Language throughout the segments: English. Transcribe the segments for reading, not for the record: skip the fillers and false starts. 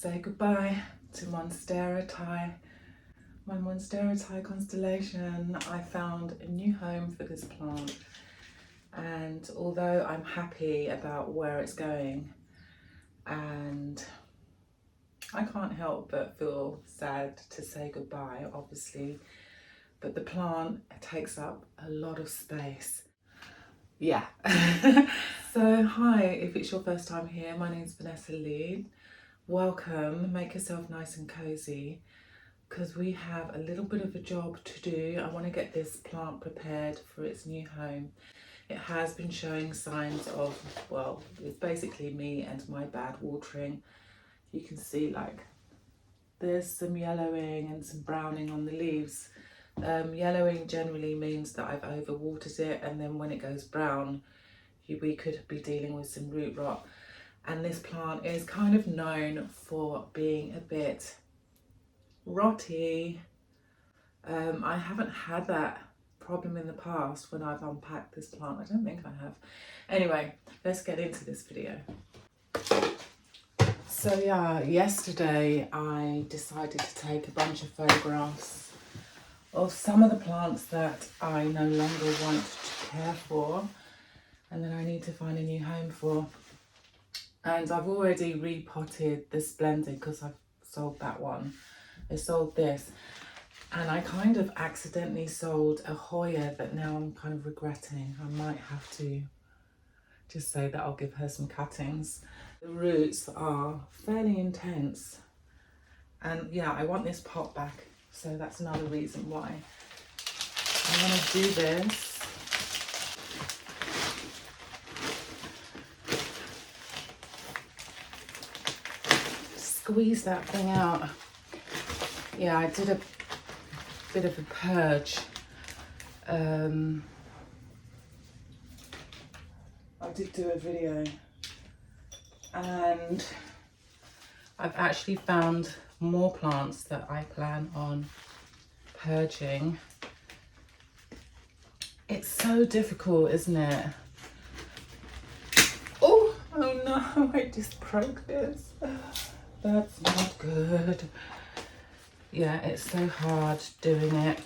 say goodbye to Monstera Thai. My Monstera Thai Constellation. I found a new home for this plant, and although I'm happy about where it's going, and I can't help but feel sad to say goodbye, obviously, but the plant takes up a lot of space. Yeah. So hi, if it's your first time here, my name's Vanessa Lee. Welcome, make yourself nice and cozy, because we have a little bit of a job to do. I want to get this plant prepared for its new home. It has been showing signs of, well, it's basically me and my bad watering. You can see like there's some yellowing and some browning on the leaves. Yellowing generally means that I've overwatered it, and then when it goes brown, we could be dealing with some root rot. And this plant is kind of known for being a bit rotty. I haven't had that problem in the past when I've unpacked this plant. I don't think I have. Anyway, let's get into this video. So yeah, yesterday I decided to take a bunch of photographs of some of the plants that I no longer want to care for and that I need to find a new home for. And I've already repotted the Splendid because I've sold that one. I sold this, and I kind of accidentally sold a Hoya that now I'm kind of regretting. I might have to just say that I'll give her some cuttings. The roots are fairly intense, and yeah, I want this pot back, so that's another reason why I want to do this. Squeeze that thing out. Yeah, I did a bit of a purge. I did do a video, and I've actually found more plants that I plan on purging. It's so difficult, isn't it? Oh no, I just broke this. That's not good. Yeah, it's so hard doing it.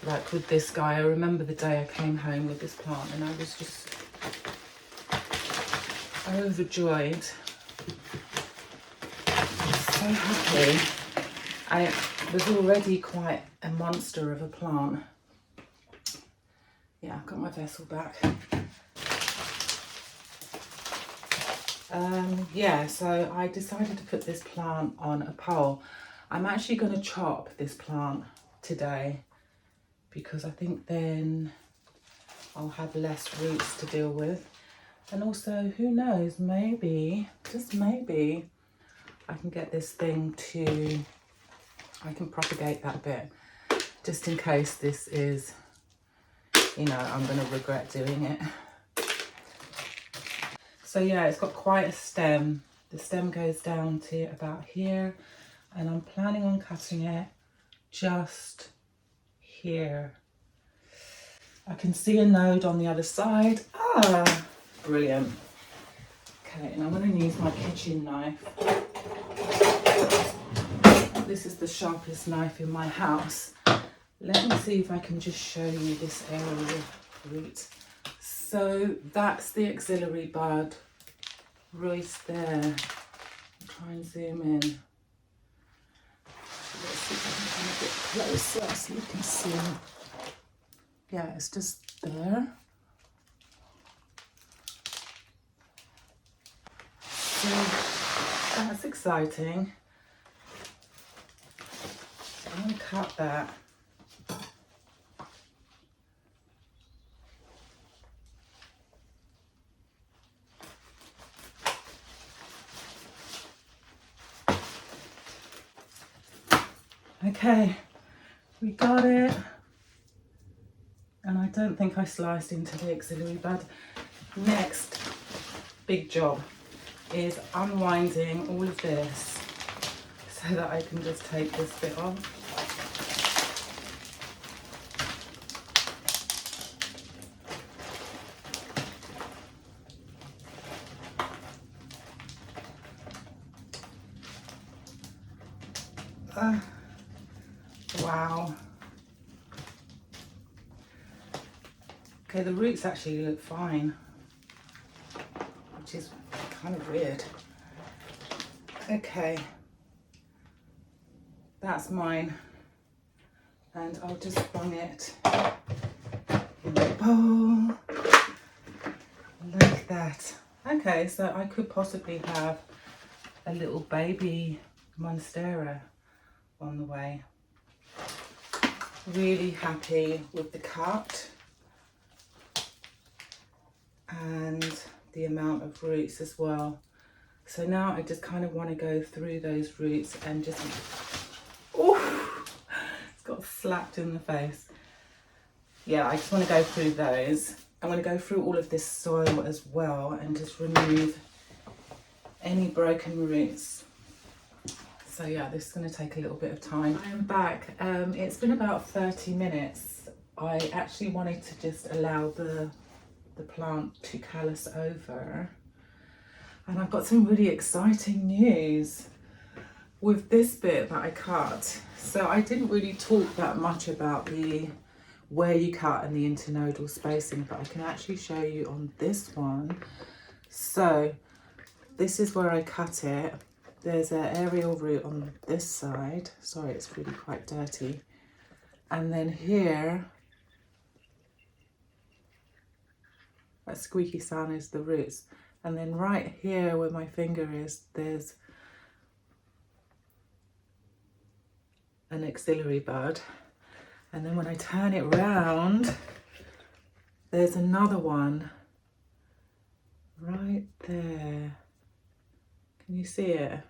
Like with this guy, I remember the day I came home with this plant and I was just overjoyed. So happy. I was already quite a monster of a plant. Yeah, I've got my vessel back. Yeah, so I decided to put this plant on a pole. I'm actually going to chop this plant today because I think then I'll have less roots to deal with. And also, who knows, maybe, just maybe, I can get this thing to, I can propagate that bit, just in case this is, you know, I'm going to regret doing it. So yeah, it's got quite a stem. The stem goes down to about here, and I'm planning on cutting it just here. I can see a node on the other side. Ah, brilliant. Okay, and I'm going to use my kitchen knife. This is the sharpest knife in my house. Let me see if I can just show you this area of root. So that's the auxiliary bud right there. I'll try and zoom in. Let's see if I can come a bit closer so you can see. Yeah, it's just there. So that's exciting. I'm going to cut that. Okay, we got it. And I don't think I sliced into the auxiliary bud. Next big job is unwinding all of this so that I can just take this bit off. Wow. Okay, the roots actually look fine, which is kind of weird. Okay, that's mine. And I'll just bung it in the bowl like that. Okay, so I could possibly have a little baby Monstera on the way. Really happy with the cut and the amount of roots as well. So now I just kind of want to go through those roots and just, oh, it's got slapped in the face. Yeah, I just want to go through those. I'm going to go through all of this soil as well and just remove any broken roots. So yeah, this is going to take a little bit of time. I am back. It's been about 30 minutes. I actually wanted to just allow the plant to callus over. And I've got some really exciting news with this bit that I cut. So I didn't really talk that much about where you cut and the internodal spacing, but I can actually show you on this one. So this is where I cut it. There's an aerial root on this side. Sorry, it's really quite dirty. And then here, that squeaky sound is the roots. And then right here where my finger is, there's an axillary bud. And then when I turn it round, there's another one right there. Can you see it?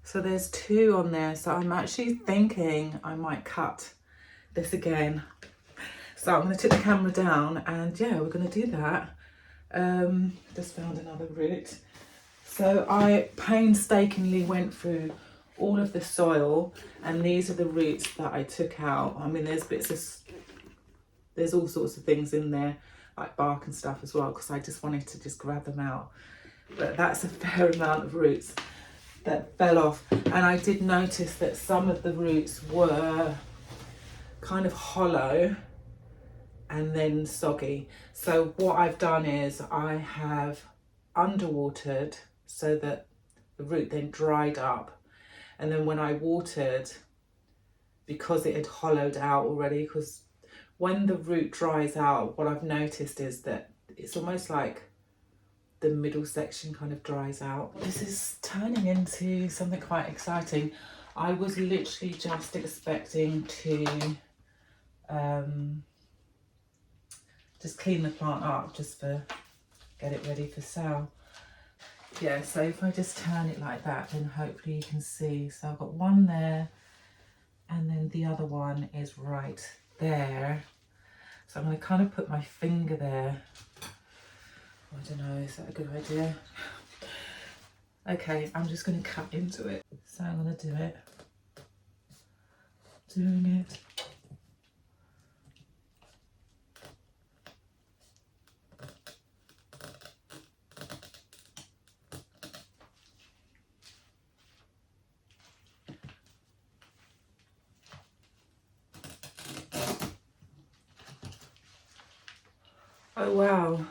So there's two on there. So I'm actually thinking I might cut this again. So I'm going to take the camera down and yeah, we're going to do that. Just found another root. So I painstakingly went through all of the soil and these are the roots that I took out. I mean, there's all sorts of things in there, like bark and stuff as well, because I just wanted to just grab them out. But that's a fair amount of roots that fell off. And I did notice that some of the roots were kind of hollow and then soggy. So what I've done is I have underwatered so that the root then dried up. And then when I watered, because it had hollowed out already, because when the root dries out, what I've noticed is that it's almost like the middle section kind of dries out. This is turning into something quite exciting. I was literally just expecting to just clean the plant up just for get it ready for sale. Yeah, so if I just turn it like that, then hopefully you can see. So I've got one there and then the other one is right there. So I'm going to kind of put my finger there. I don't know, is that a good idea? Okay, I'm just going to cut into it. So I'm going to do it. Doing it. Oh wow,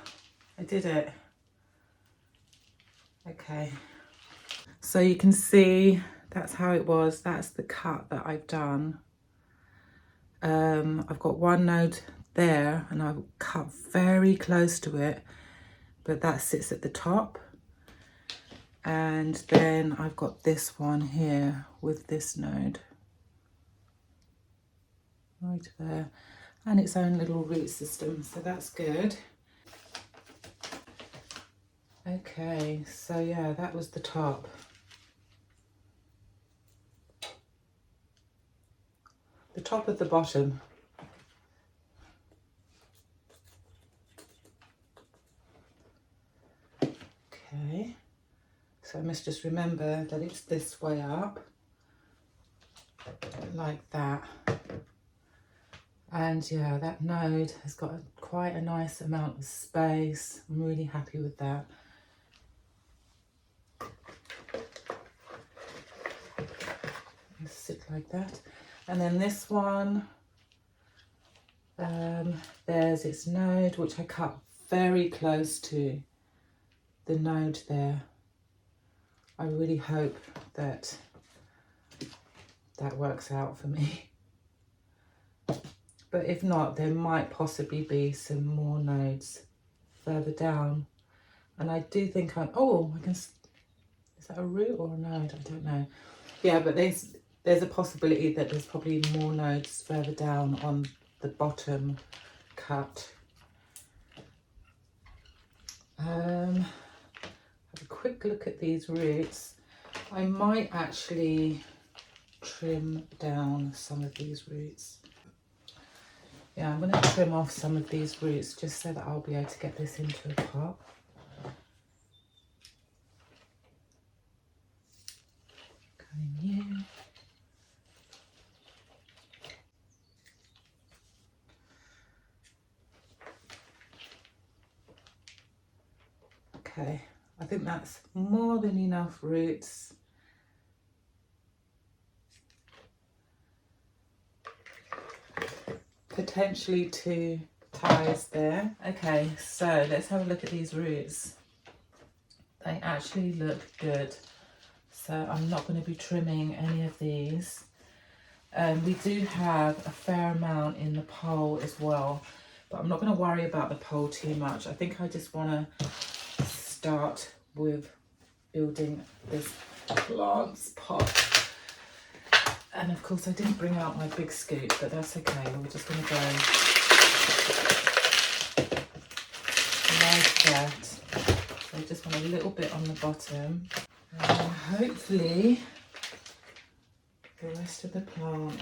I did it. Okay, so you can see that's how it was. That's the cut that I've done. I've got one node there and I've cut very close to it, but that sits at the top. And then I've got this one here with this node right there and its own little root system, so that's good. Okay, so yeah, that was the top. The top of the bottom. Okay, so I must just remember that it's this way up, like that. And yeah, that node has got quite a nice amount of space. I'm really happy with that. like that. And then this one, there's its node, which I cut very close to the node there. I really hope that that works out for me. But if not, there might possibly be some more nodes further down. And I do think I can, is that a root or a node? I don't know. Yeah, but there's a possibility that there's probably more nodes further down on the bottom cut. Have a quick look at these roots. I might actually trim down some of these roots. Yeah, I'm going to trim off some of these roots just so that I'll be able to get this into a pot. Going new. Okay, I think that's more than enough roots. Potentially 2 ties there. Okay, so let's have a look at these roots. They actually look good. So I'm not going to be trimming any of these. We do have a fair amount in the pole as well, but I'm not going to worry about the pole too much. I think I just want to start with building this plants pot. And of course I didn't bring out my big scoop, but that's okay. We're just going to go like that. So I just want a little bit on the bottom. And hopefully the rest of the plant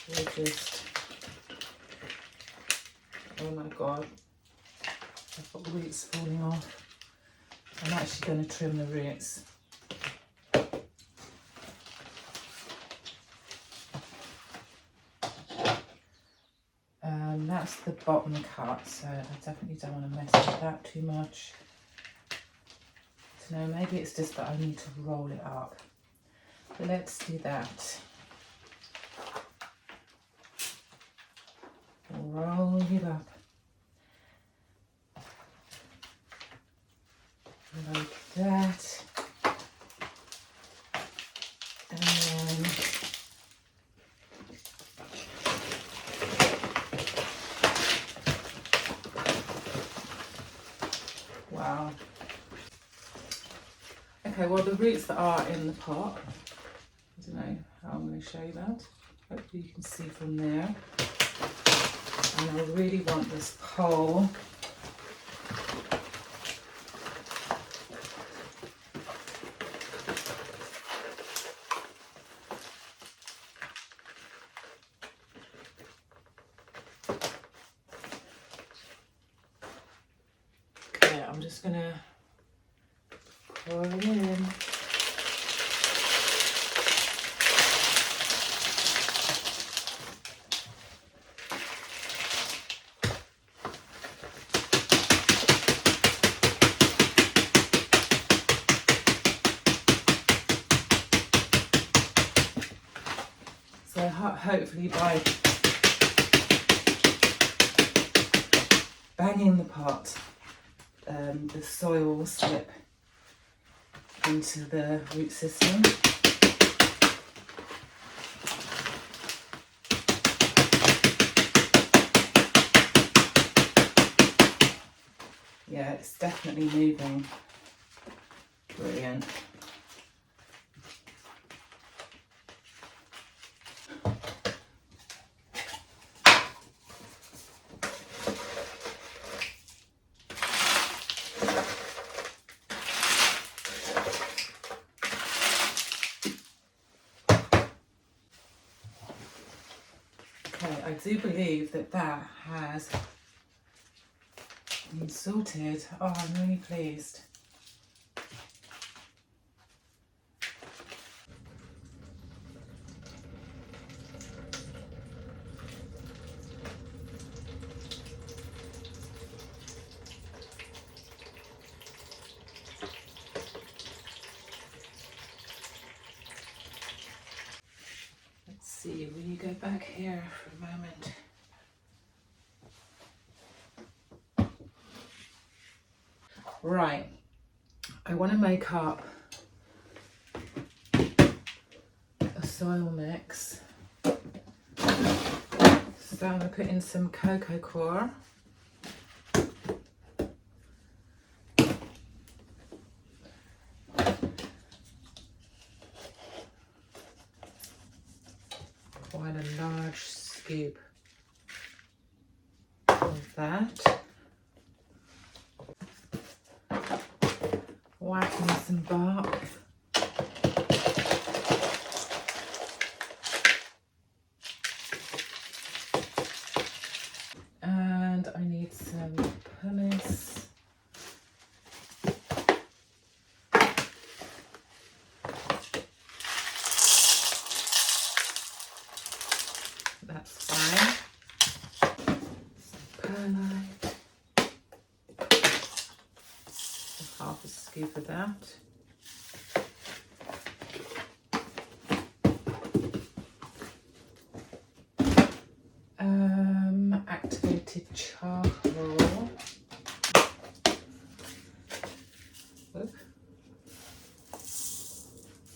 will just, oh my god, I've got roots falling off. I'm actually going to trim the roots. That's the bottom cut, so I definitely don't want to mess with that too much. So no, maybe it's just that I need to roll it up. But let's do that. Roll it up. Like that. And then wow. Okay, well the roots that are in the pot, I don't know how I'm going to show you that. Hopefully you can see from there. And I really want this pole I'm just going to pour it in. So hopefully by banging the pot, the soil will slip into the root system. Yeah, it's definitely moving. Brilliant. Okay, I do believe that that has been sorted. Oh, I'm really pleased. see, will you go back here for a moment? Right, I want to make up a soil mix. So I'm going to put in some cocoa coir. Quite a large scoop of that. Whack in some bark. And I need some pumice. That's fine. Some perlite. Half a scoop of that. Activated charcoal. Oop.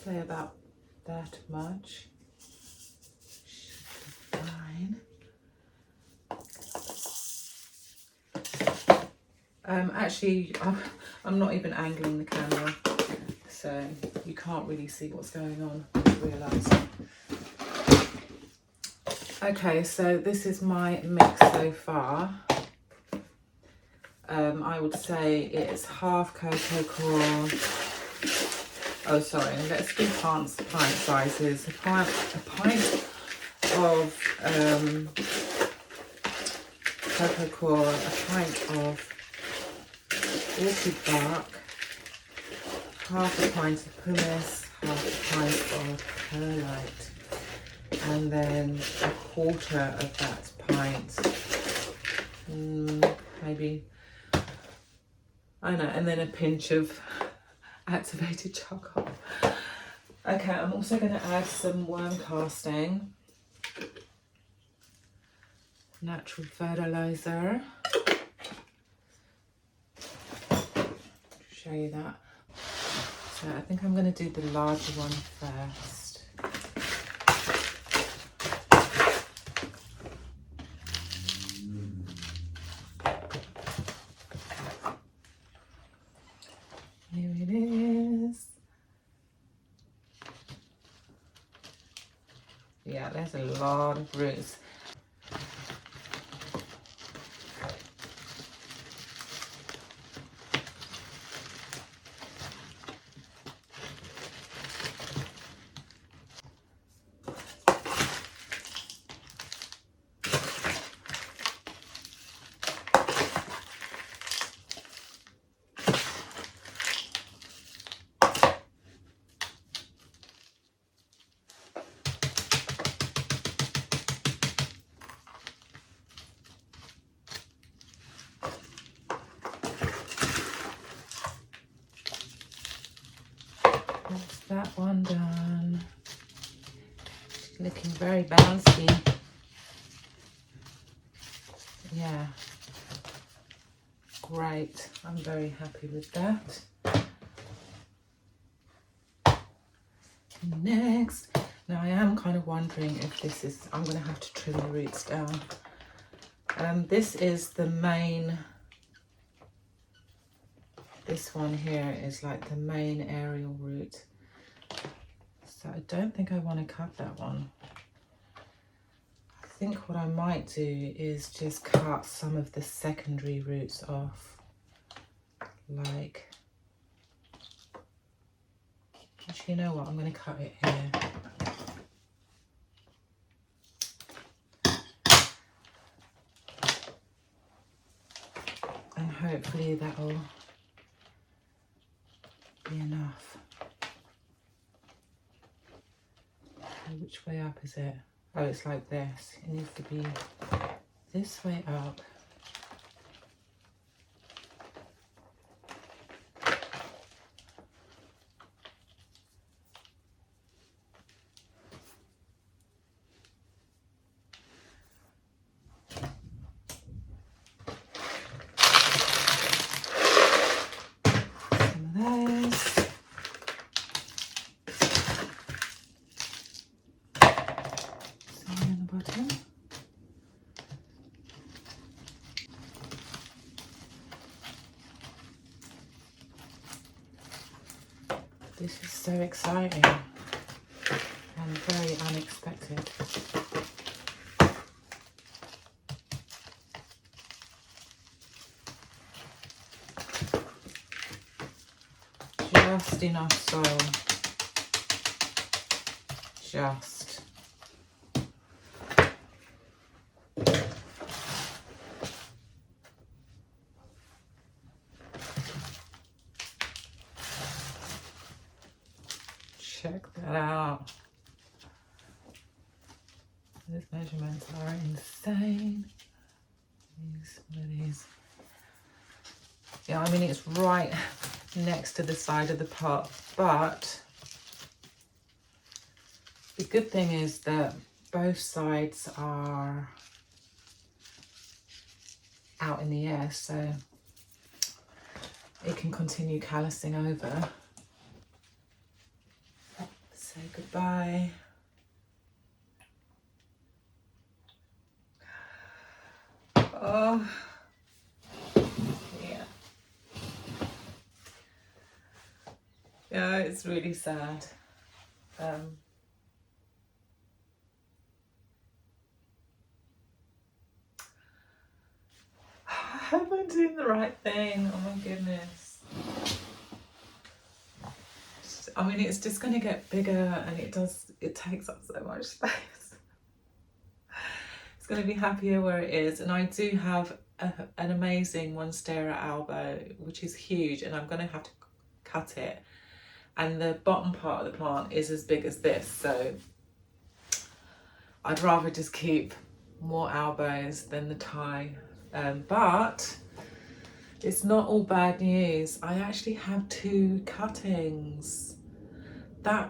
Say about that much. Should be fine. Actually, I'm not even angling the camera, so you can't really see what's going on, I realise. Okay, so this is my mix so far. I would say it's half cocoa coir. Oh, sorry, let's do pint sizes. A pint of cocoa coir, a pint of orchid bark, half a pint of pumice, half a pint of perlite, and then a quarter of that pint, maybe, I don't know, and then a pinch of activated charcoal. Okay, I'm also going to add some worm casting, natural fertilizer. Show you that. So I think I'm going to do the larger one first. Here it is. Yeah, there's a lot of roots. That's that one done. Looking very bouncy. Yeah, great. I'm very happy with that. Next, now I am kind of wondering if this is, I'm going to have to trim the roots down. This is the main, this one here is like the main aerial root. So I don't think I want to cut that one. I think what I might do is just cut some of the secondary roots off. Like, actually, you know what? I'm going to cut it here. And hopefully that'll be enough. Which way up is it? Oh, it's like this. It needs to be this way up. so exciting and very unexpected. Just enough soil. Just. Check that out. These measurements are insane. Some of these. Yeah, I mean, it's right next to the side of the pot, but the good thing is that both sides are out in the air, so it can continue callousing over. Say goodbye. Oh, yeah. Yeah, it's really sad. I hope I'm doing the right thing. Oh my goodness. I mean, it's just going to get bigger, and it takes up so much space. It's going to be happier where it is. And I do have an amazing Monstera albo, which is huge, and I'm going to have to cut it. And the bottom part of the plant is as big as this, so I'd rather just keep more albos than the Thai. But it's not all bad news. I actually have 2 cuttings. That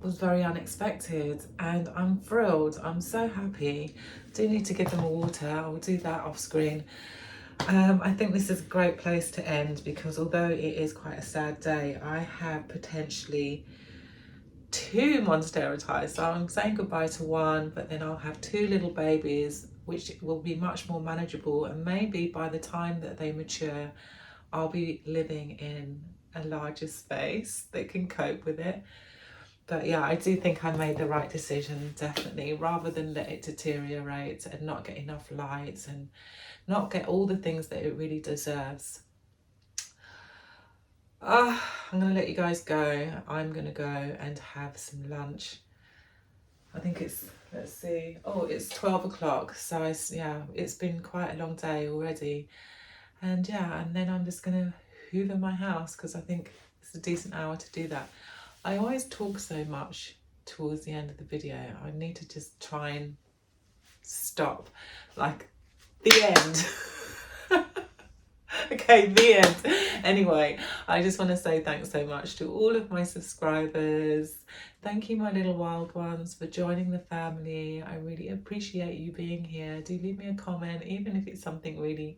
was very unexpected, and I'm thrilled. I'm so happy. Do need to give them a water. I'll do that off screen. I think this is a great place to end, because although it is quite a sad day, I have potentially 2 Monstera Thai. So I'm saying goodbye to one, but then I'll have 2 little babies, which will be much more manageable. And maybe by the time that they mature, I'll be living in a larger space that can cope with it. But yeah, I do think I made the right decision, definitely, rather than let it deteriorate and not get enough light and not get all the things that it really deserves. I'm going to let you guys go. I'm going to go and have some lunch. I think it's, let's see, oh, it's 12 o'clock. So yeah, it's been quite a long day already. And yeah, and then I'm just going to hoover my house, because I think it's a decent hour to do that. I always talk so much towards the end of the video. I need to just try and stop, like, the end. Okay, the end. Anyway, I just want to say thanks so much to all of my subscribers. Thank you, my little wild ones, for joining the family. I really appreciate you being here. Do leave me a comment, even if it's something really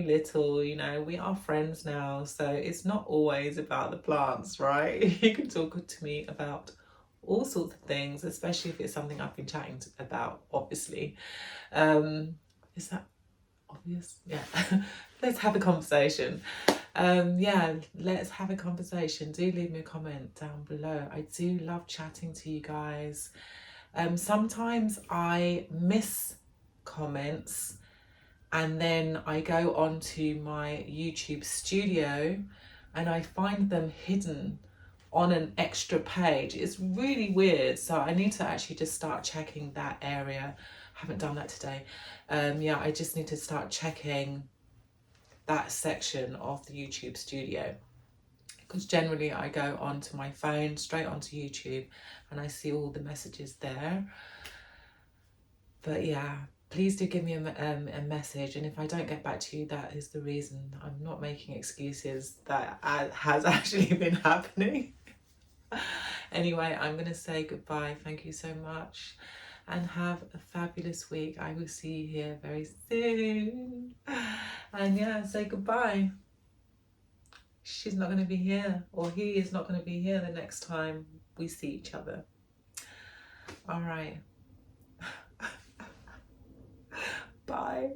little. You know, we are friends now, so it's not always about the plants, right? You can talk to me about all sorts of things, especially if it's something I've been chatting about, obviously. Is that obvious? Yeah. Let's have a conversation. Yeah, let's have a conversation. Do leave me a comment down below. I do love chatting to you guys. Sometimes I miss comments, and then I go onto my YouTube studio and I find them hidden on an extra page. It's really weird, so I need to actually just start checking that area. I haven't done that today. Yeah, I just need to start checking that section of the YouTube studio, because generally I go onto my phone, straight onto YouTube, and I see all the messages there. But yeah, please do give me a message, and if I don't get back to you, that is the reason. I'm not making excuses. That has actually been happening. Anyway, I'm going to say goodbye. Thank you so much, and have a fabulous week. I will see you here very soon. And yeah, say goodbye. She's not going to be here, or he is not going to be here the next time we see each other. All right. Bye.